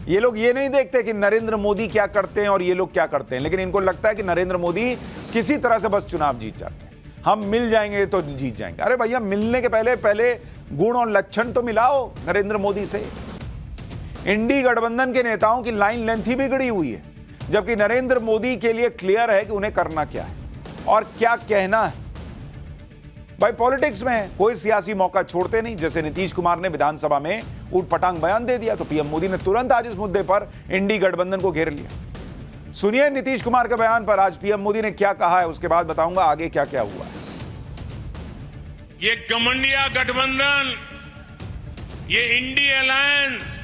ये लोग ये नहीं देखते कि नरेंद्र मोदी क्या करते हैं और ये लोग क्या करते हैं, लेकिन इनको लगता है कि नरेंद्र मोदी किसी तरह से बस चुनाव जीत जाते हैं, हम मिल जाएंगे तो जीत जाएंगे। अरे भैया, मिलने के पहले गुण और लक्षण तो मिलाओ नरेंद्र मोदी से। इंडी गठबंधन के नेताओं की लाइन लेंथ ही बिगड़ी हुई है, जबकि नरेंद्र मोदी के लिए क्लियर है कि उन्हें करना क्या है और क्या कहना है। भाई, पॉलिटिक्स में कोई सियासी मौका छोड़ते नहीं। जैसे नीतीश कुमार ने विधानसभा में ऊटपटांग बयान दे दिया तो पीएम मोदी ने तुरंत आज इस मुद्दे पर इंडी गठबंधन को घेर लिया। सुनिए नीतीश कुमार के बयान पर आज पीएम मोदी ने क्या कहा है, उसके बाद बताऊंगा आगे क्या क्या हुआ है। ये गठबंधन गठबंधन, ये इंडी अलायंस,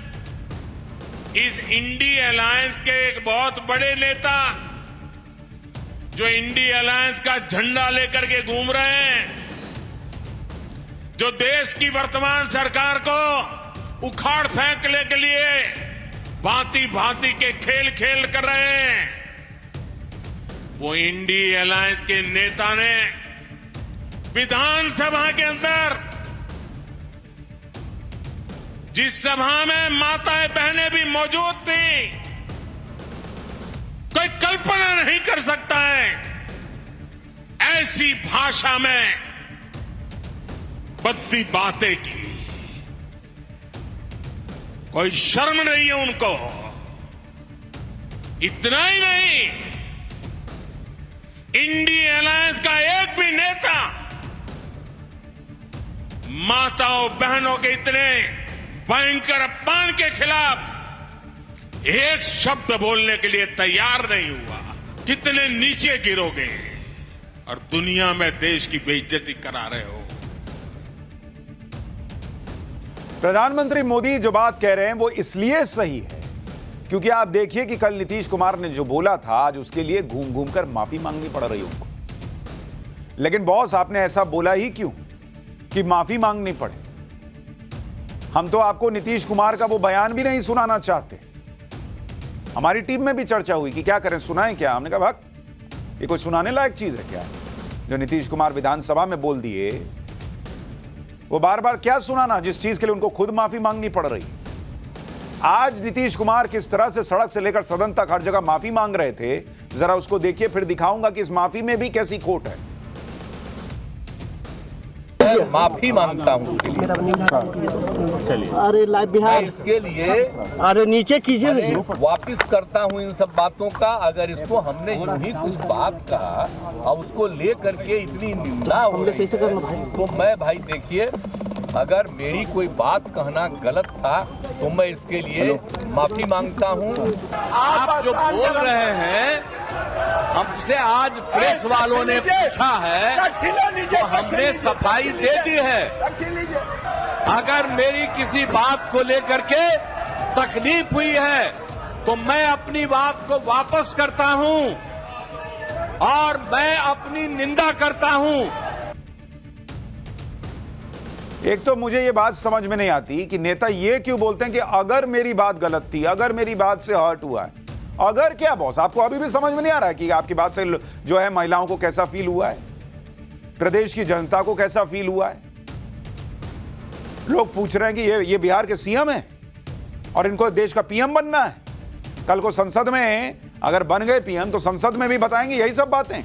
इस इंडी अलायंस के एक बहुत बड़े नेता जो इंडी अलायंस का झंडा लेकर के घूम रहे हैं, जो देश की वर्तमान सरकार को उखाड़ फेंकने के लिए भांति भांति के खेल कर रहे हैं, वो इंडी अलायंस के नेता ने विधानसभा के अंदर, जिस सभा में माताएं बहनें भी मौजूद थी, कोई कल्पना नहीं कर सकता है ऐसी भाषा में बद्दी बातें की। कोई शर्म नहीं है उनको। इतना ही नहीं, इंडी अलायंस का एक भी नेता माताओं बहनों के इतने भयंकर अपमान के खिलाफ एक शब्द बोलने के लिए तैयार नहीं हुआ। कितने नीचे गिरोगे और दुनिया में देश की बेइज्जती करा रहे हो। प्रधानमंत्री मोदी जो बात कह रहे हैं वो इसलिए सही है क्योंकि आप देखिए कि कल नीतीश कुमार ने जो बोला था, आज उसके लिए घूम घूम कर माफी मांगनी पड़ रही उनको। लेकिन बॉस, आपने ऐसा बोला ही क्यों कि माफी मांगनी पड़े? हम तो आपको नीतीश कुमार का वो बयान भी नहीं सुनाना चाहते। हमारी टीम में भी चर्चा हुई कि क्या करें, सुनाएं क्या? हमने कहा भाग, ये कोई सुनाने लायक चीज है क्या? जो नीतीश कुमार विधानसभा में बोल दिए वो बार बार क्या सुनाना, जिस चीज के लिए उनको खुद माफी मांगनी पड़ रही। आज नीतीश कुमार किस तरह से सड़क से लेकर सदन तक हर जगह माफी मांग रहे थे, जरा उसको देखिए, फिर दिखाऊंगा कि इस माफी में भी कैसी खोट है। माफी मांगता हूँ अरे लाइव बिहार, इसके लिए अरे नीचे कीजिए, वापिस करता हूँ इन सब बातों का। अगर इसको हमने यूं ही कुछ बात कहा और उसको ले करके इतनी निंदा हो रही है, तो मैं भाई देखिए, अगर मेरी कोई बात कहना गलत था तो मैं इसके लिए माफी मांगता हूँ। आप जो बोल रहे हैं, हमसे आज प्रेस वालों ने पूछा है तो हमने सफाई दे दी है। अगर मेरी किसी बात को लेकर के तकलीफ हुई है तो मैं अपनी बात को वापस करता हूं और मैं अपनी निंदा करता हूं। एक तो मुझे ये बात समझ में नहीं आती कि नेता ये क्यों बोलते हैं कि अगर मेरी बात गलत थी, अगर मेरी बात से हर्ट हुआ है। अगर क्या बॉस, आपको अभी भी समझ में नहीं आ रहा है कि आपकी बात से जो है महिलाओं को कैसा फील हुआ है, प्रदेश की जनता को कैसा फील हुआ है? लोग पूछ रहे हैं कि ये बिहार के सीएम हैं और इनको देश का पीएम बनना है। कल को संसद में अगर बन गए पीएम तो संसद में भी बताएंगे यही सब बातें।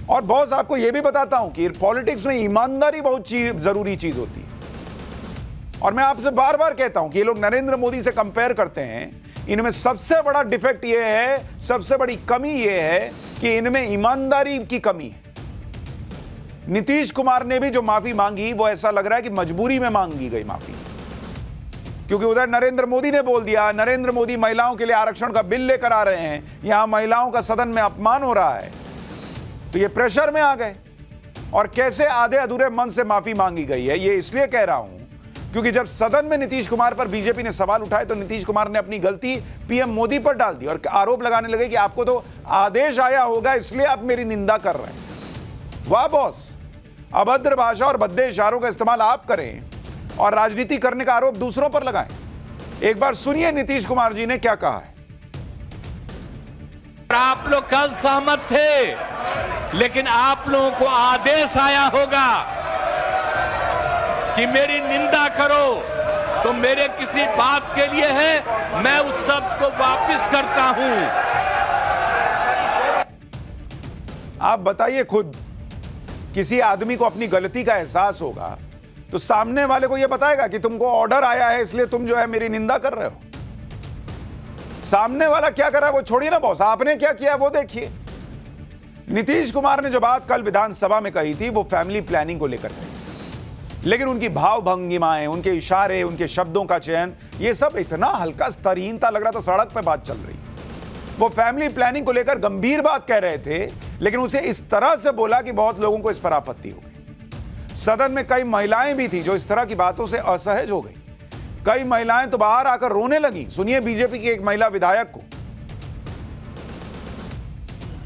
और बॉस, आपको यह भी बताता हूं कि पॉलिटिक्स में ईमानदारी बहुत जरूरी चीज होती है। और मैं आपसे बार बार कहता हूं कि ये लोग नरेंद्र मोदी से कंपेयर करते हैं, इनमें सबसे बड़ा डिफेक्ट यह है, सबसे बड़ी कमी यह है कि इनमें ईमानदारी की कमी है। नीतीश कुमार ने भी जो माफी मांगी वो ऐसा लग रहा है कि मजबूरी में मांगी गई माफी, क्योंकि उधर नरेंद्र मोदी ने बोल दिया, नरेंद्र मोदी महिलाओं के लिए आरक्षण का बिल लेकर आ रहे हैं, यहां महिलाओं का सदन में अपमान हो रहा है, तो ये प्रेशर में आ गए। और कैसे आधे अधूरे मन से माफी मांगी गई है, ये इसलिए कह रहा हूं क्योंकि जब सदन में नीतीश कुमार पर बीजेपी ने सवाल उठाए तो नीतीश कुमार ने अपनी गलती पीएम मोदी पर डाल दी और आरोप लगाने लगे कि आपको तो आदेश आया होगा इसलिए आप मेरी निंदा कर रहे हैं। वाह बॉस, अभद्र भाषा और भद्दे इशारों का इस्तेमाल आप करें और राजनीति करने का आरोप दूसरों पर लगाएं। एक बार सुनिए नीतीश कुमार जी ने क्या कहा है। आप लोग कल सहमत थे, लेकिन आप लोगों को आदेश आया होगा कि मेरी निंदा करो, तो मेरे किसी बात के लिए है, मैं उस सब को वापस करता हूं। आप बताइए खुद, किसी आदमी को अपनी गलती का एहसास होगा तो सामने वाले को यह बताएगा कि तुमको ऑर्डर आया है इसलिए तुम जो है मेरी निंदा कर रहे हो। सामने वाला क्या कर रहा है वो छोड़िए ना बॉस, आपने क्या किया वो देखिए। नीतीश कुमार ने जो बात कल विधानसभा में कही थी वो फैमिली प्लानिंग को लेकर कही, लेकिन उनकी भाव भंगिमाएं, उनके इशारे, उनके शब्दों का चयन, ये सब इतना हल्का स्तरहीनता लग रहा था, सड़क पे बात चल रही। वो फैमिली प्लानिंग को लेकर गंभीर बात कह रहे थे, लेकिन उसे इस तरह से बोला कि बहुत लोगों को इस पर आपत्ति हो गई। सदन में कई महिलाएं भी थी जो इस तरह की बातों से असहज हो गई। कई महिलाएं तो बाहर आकर रोने लगी। सुनिए बीजेपी की एक महिला विधायक को।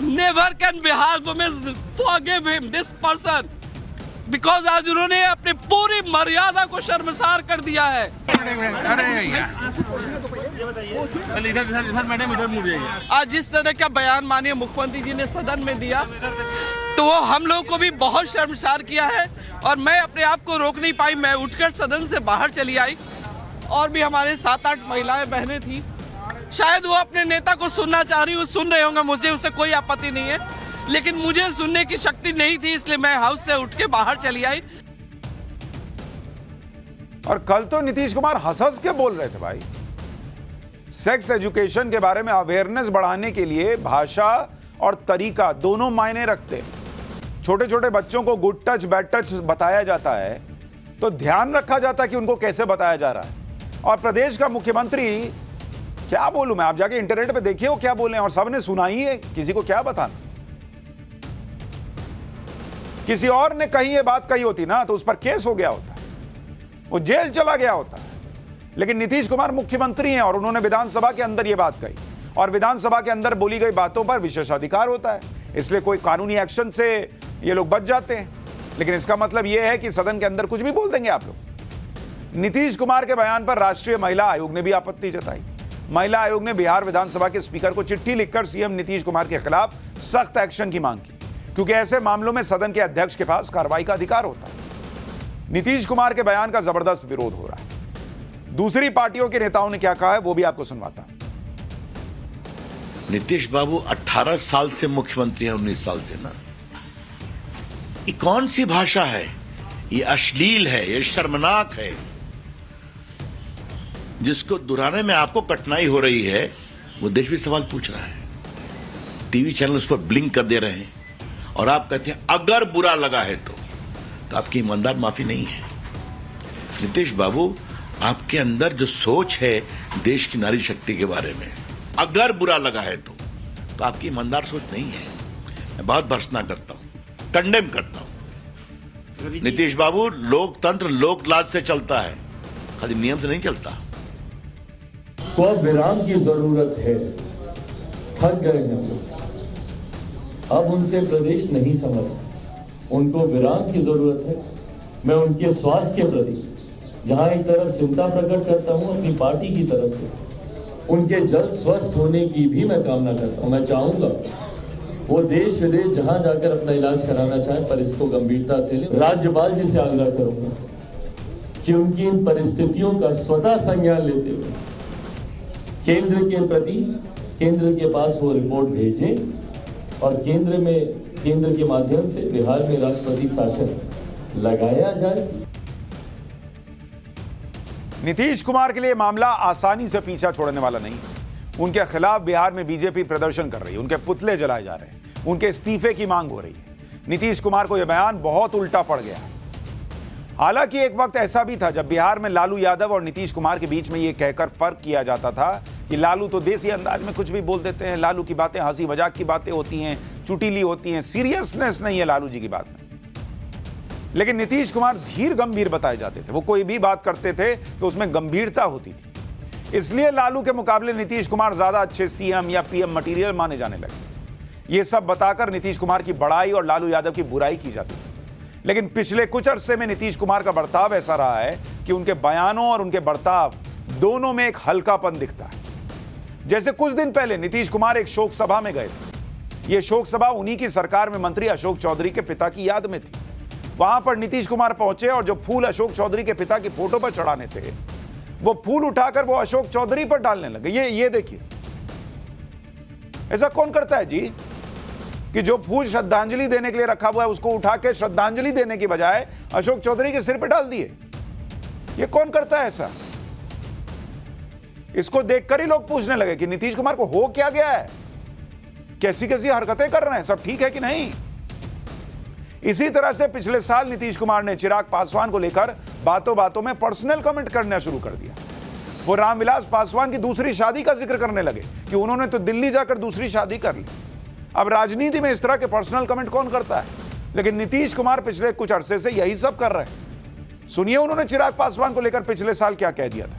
Never can Bihar women forgive him, this person, because आज उन्होंने अपनी पूरी मर्यादा को शर्मसार कर दिया है। आज जिस तरह का बयान माननीय मुख्यमंत्री जी ने सदन में दिया तो वो हम लोग को भी बहुत शर्मसार किया है, और मैं अपने आप को रोक नहीं पाई। मैं उठकर सदन से बाहर चली आई, और भी हमारे 7-8 महिलाएं बहनें थी। शायद वो अपने नेता को सुनना चाह रही, वो सुन रहे होंगे, मुझे उससे कोई आपत्ति नहीं है, लेकिन मुझे सुनने की शक्ति नहीं थी, इसलिए मैं हाउस से उठ के बाहर चली आई। और कल तो नीतीश कुमार हंस के बोल रहे थे भाई। सेक्स एजुकेशन के बारे में अवेयरनेस बढ़ाने के लिए भाषा और तरीका दोनों मायने रखते हैं। छोटे छोटे बच्चों को गुड टच बैड टच बताया जाता है तो ध्यान रखा जाता है कि उनको कैसे बताया जा रहा है। और प्रदेश का मुख्यमंत्री, क्या बोलूं मैं, आप जाके इंटरनेट पे देखिए वो क्या बोले, और सबने सुना ही है, किसी को क्या बताना। किसी और ने कहीं ये बात कही होती ना तो उस पर केस हो गया होता, वो जेल चला गया होता। लेकिन नीतीश कुमार मुख्यमंत्री हैं और उन्होंने विधानसभा के अंदर ये बात कही, और विधानसभा के अंदर बोली गई बातों पर विशेषाधिकार होता है, इसलिए कोई कानूनी एक्शन से ये लोग बच जाते हैं। लेकिन इसका मतलब ये है कि सदन के अंदर कुछ भी बोल देंगे आप लोग। नीतीश कुमार के बयान पर राष्ट्रीय महिला आयोग ने भी आपत्ति जताई। महिला आयोग ने बिहार विधानसभा के स्पीकर को चिट्ठी लिखकर सीएम नीतीश कुमार के खिलाफ सख्त एक्शन की मांग की, क्योंकि ऐसे मामलों में सदन के अध्यक्ष के पास कार्रवाई का अधिकार होता है। नीतीश कुमार के बयान का जबरदस्त विरोध हो रहा है। दूसरी पार्टियों के नेताओं ने क्या कहा है वो भी आपको सुनवाता। नीतीश बाबू 18 साल से मुख्यमंत्री है, 19 साल से ना। ये कौन सी भाषा है? ये अश्लील है, ये शर्मनाक है। जिसको दोहराने में आपको कठिनाई हो रही है वो देश भी सवाल पूछ रहा है। टीवी चैनल उस पर ब्लिंक कर दे रहे हैं और आप कहते हैं अगर बुरा लगा है तो आपकी ईमानदार माफी नहीं है। नीतीश बाबू, आपके अंदर जो सोच है देश की नारी शक्ति के बारे में, अगर बुरा लगा है तो आपकी ईमानदार सोच नहीं है। मैं बहुत भर्त्सना करता हूं, कंडेम करता हूं। नीतीश बाबू, लोकतंत्र लोकलाज से चलता है, खाली नियम से नहीं चलता। तो अब विराम की जरूरत है। थक गए हैं हम लोग, अब उनसे प्रदेश नहीं संभल, उनको विराम की जरूरत है। मैं उनके स्वास्थ्य के प्रति जहां एक तरफ चिंता प्रकट करता हूं अपनी पार्टी की तरफ से, उनके जल्द स्वस्थ होने की भी मैं कामना करता हूं। मैं चाहूंगा वो देश विदेश जहां जाकर अपना इलाज कराना चाहें, पर इसको गंभीरता से लें। राज्यपाल जी से आग्रह करूंगा कि उनकी इन परिस्थितियों का स्वतः संज्ञान लेते हुए केंद्र के प्रति, केंद्र के पास वो रिपोर्ट भेजें और केंद्र के माध्यम से बिहार में राष्ट्रपति शासन लगाया जाए। नीतीश कुमार के लिए मामला आसानी से पीछा छोड़ने वाला नहीं। उनके खिलाफ बिहार में बीजेपी प्रदर्शन कर रही है, उनके पुतले जलाए जा रहे हैं, उनके इस्तीफे की मांग हो रही है। नीतीश कुमार को यह बयान बहुत उल्टा पड़ गया। हालांकि एक वक्त ऐसा भी था जब बिहार में लालू यादव और नीतीश कुमार के बीच में यह कहकर फर्क किया जाता था कि लालू तो देसी अंदाज में कुछ भी बोल देते हैं, लालू की बातें हंसी मजाक की बातें होती हैं, चुटीली होती हैं, सीरियसनेस नहीं है लालू जी की बात में। लेकिन नीतीश कुमार धीर गंभीर बताए जाते थे। वो कोई भी बात करते थे तो उसमें गंभीरता होती थी, इसलिए लालू के मुकाबले नीतीश कुमार ज्यादा अच्छे सीएम या पीएम मटेरियल माने जाने लगे। ये सब बताकर नीतीश कुमार की बड़ाई और लालू यादव की बुराई की जाती थी। लेकिन पिछले कुछ अरसे में नीतीश कुमार का बर्ताव ऐसा रहा है कि उनके बयानों और उनके बर्ताव दोनों में एक हल्कापन दिखता है। जैसे कुछ दिन पहले नीतीश कुमार एक शोक सभा में गए थे। यह शोक सभा उन्हीं की सरकार में मंत्री अशोक चौधरी के पिता की याद में थी। वहां पर नीतीश कुमार पहुंचे और जो फूल अशोक चौधरी के पिता की फोटो पर चढ़ाने थे वो फूल उठाकर वो अशोक चौधरी पर डालने लगे। ये देखिए, ऐसा कौन करता है जी कि जो फूल श्रद्धांजलि देने के लिए रखा हुआ है उसको उठा के श्रद्धांजलि देने की बजाय अशोक चौधरी के सिर पे डाल दिए? ये कौन करता है ऐसा? इसको देखकर ही लोग पूछने लगे कि नीतीश कुमार को हो क्या गया है, कैसी कैसी हरकतें कर रहे हैं, सब ठीक है कि नहीं। इसी तरह से पिछले साल नीतीश कुमार ने चिराग पासवान को लेकर बातों बातों में पर्सनल कमेंट करना शुरू कर दिया। वो रामविलास पासवान की दूसरी शादी का जिक्र करने लगे कि उन्होंने तो दिल्ली जाकर दूसरी शादी कर ली। अब राजनीति में इस तरह के पर्सनल कमेंट कौन करता है? लेकिन नीतीश कुमार पिछले कुछ अरसे से यही सब कर रहे हैं। सुनिए उन्होंने चिराग पासवान को लेकर पिछले साल क्या कह दिया था।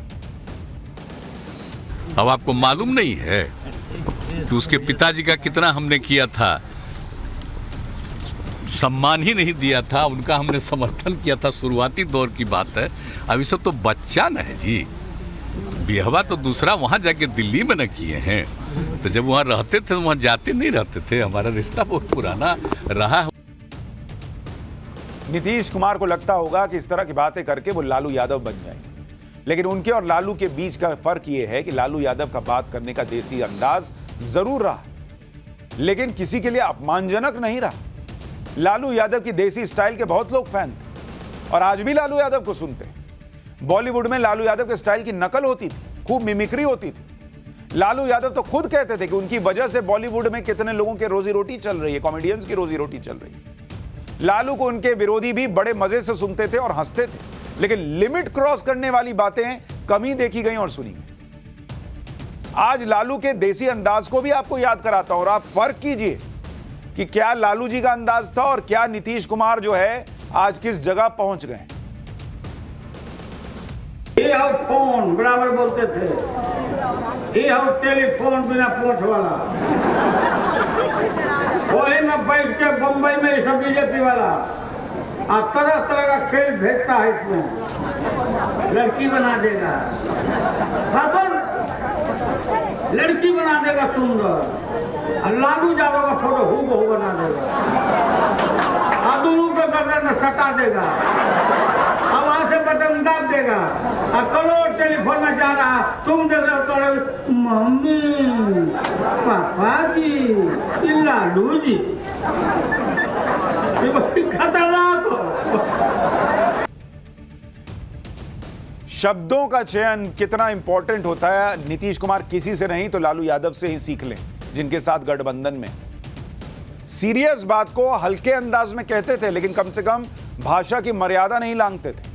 अब आपको मालूम नहीं है कि उसके पिताजी का कितना हमने किया था, सम्मान ही नहीं दिया था, उनका हमने समर्थन किया था। शुरुआती दौर की बात है, अभी सब तो बच्चा न है जी। बिहवा तो दूसरा वहाँ जाके दिल्ली में न किए हैं, तो जब वहाँ रहते थे तो वहाँ जाते नहीं रहते थे। हमारा रिश्ता बहुत पुराना रहा है। नीतीश कुमार को लगता होगा कि इस तरह की बातें करके वो लालू यादव बन जाएंगे, लेकिन उनके और लालू के बीच का फर्क ये है कि लालू यादव का बात करने का देसी अंदाज जरूर रहा, लेकिन किसी के लिए अपमानजनक नहीं रहा। लालू यादव की देसी स्टाइल के बहुत लोग फैन थे और आज भी लालू यादव को सुनते हैं। बॉलीवुड में लालू यादव के स्टाइल की नकल होती थी, खूब मिमिक्री होती थी। लालू यादव तो खुद कहते थे कि उनकी वजह से बॉलीवुड में कितने लोगों की रोजी रोटी चल रही है, कॉमेडियंस की रोजी रोटी चल रही है। लालू को उनके विरोधी भी बड़े मजे से सुनते थे और हंसते थे, लेकिन लिमिट क्रॉस करने वाली बातें कम ही देखी गई और सुनी गई। आज लालू के देसी अंदाज को भी आपको याद कराता हूं और आप फर्क कीजिए कि क्या लालू जी का अंदाज था और क्या नीतीश कुमार जो है आज किस जगह पहुंच गए। ये हो फोन बराबर बोलते थे, ये हो टेलीफोन बिना पूछ वाला, वही में बैठ के बम्बई में सब बीजेपी वाला और तरह तरह का खेल भेजता है। इसमें लड़की बना देगा, लड़की बना देगा सुंदर, और लालू यादव का फोटो हूबहू बना देगा और दोनों के गर्दन में सटा देगा और वहां से बटन दाब देगा और करोड़ टेलीफोन में जा रहा, तुम देख रहे हो तो मम्मी पापा जी लालू जी, खतरनाक हो। शब्दों का चयन कितना इंपॉर्टेंट होता है, नीतीश कुमार किसी से नहीं तो लालू यादव से ही सीख लें, जिनके साथ गठबंधन में। सीरियस बात को हल्के अंदाज में कहते थे, लेकिन कम से कम भाषा की मर्यादा नहीं लांघते थे।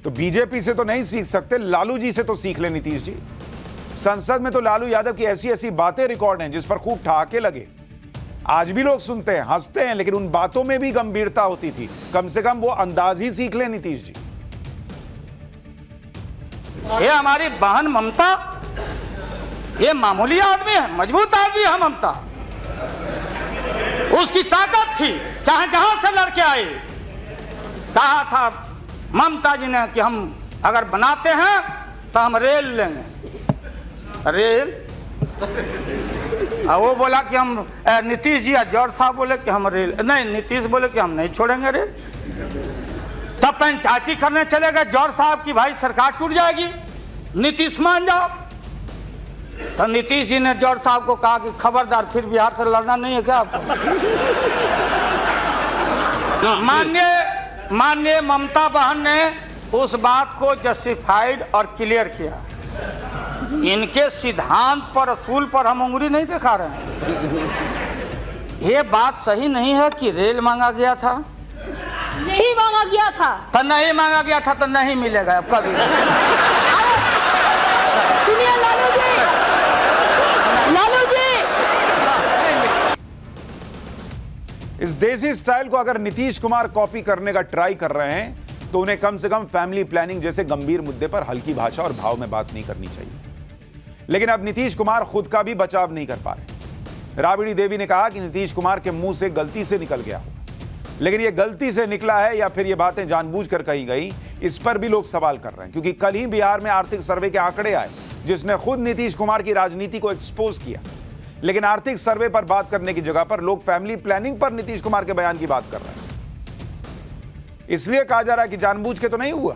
तो बीजेपी से तो नहीं सीख सकते, लालू जी से तो सीख ले नीतीश जी। संसद में तो लालू यादव की ऐसी ऐसी बातें रिकॉर्ड हैं जिस पर खूब ठहाके लगे। आज भी लोग सुनते हैं, हंसते हैं, लेकिन उन बातों में भी गंभीरता होती थी। कम से कम वो अंदाज ही सीख ले नीतीश जी। ये हमारी बहन ममता, ये मामूली आदमी है, मजबूत आदमी है ममता। उसकी ताकत थी, चाहे जहां से लड़के आए। कहा था ममता जी ने कि हम अगर बनाते हैं तो हम रेल लेंगे, रेल। और वो बोला कि हम नीतीश जी या जॉर्ज साहब बोले कि हम रेल नहीं, नीतीश बोले कि हम नहीं छोड़ेंगे रेल। तब पंचायती करने चले गए जॉर्ज साहब की भाई सरकार टूट जाएगी, नीतीश मान जाओ। तो नीतीश जी ने जॉर्ज साहब को कहा कि खबरदार, फिर बिहार से लड़ना नहीं है क्या आपको। माननीय ममता बहन ने उस बात को जस्टिफाइड और क्लियर किया। इनके सिद्धांत पर, असूल पर हम उंगली नहीं दिखा रहे हैं। ये बात सही नहीं है कि रेल मांगा गया था, नहीं मांगा गया था, तो नहीं मांगा गया था तो नहीं मिलेगा अब कभी। सुनिए लालू जी, लालू जी, इस देसी स्टाइल को अगर नीतीश कुमार कॉपी करने का ट्राई कर रहे हैं तो उन्हें कम से कम फैमिली प्लानिंग जैसे गंभीर मुद्दे पर हल्की भाषा और भाव में बात नहीं करनी चाहिए। लेकिन अब नीतीश कुमार खुद का भी बचाव नहीं कर पा रहे। राबड़ी देवी ने कहा कि नीतीश कुमार के मुंह से गलती से निकल गया होगा, लेकिन यह गलती से निकला है या फिर ये बातें जानबूझकर कही गई, इस पर भी लोग सवाल कर रहे हैं। क्योंकि कल ही बिहार में आर्थिक सर्वे के आंकड़े आए जिसने खुद नीतीश कुमार की राजनीति को एक्सपोज किया। लेकिन आर्थिक सर्वे पर बात करने की जगह पर लोग फैमिली प्लानिंग पर नीतीश कुमार के बयान की बात कर रहे हैं। इसलिए कहा जा रहा है कि जानबूझ के तो नहीं हुआ।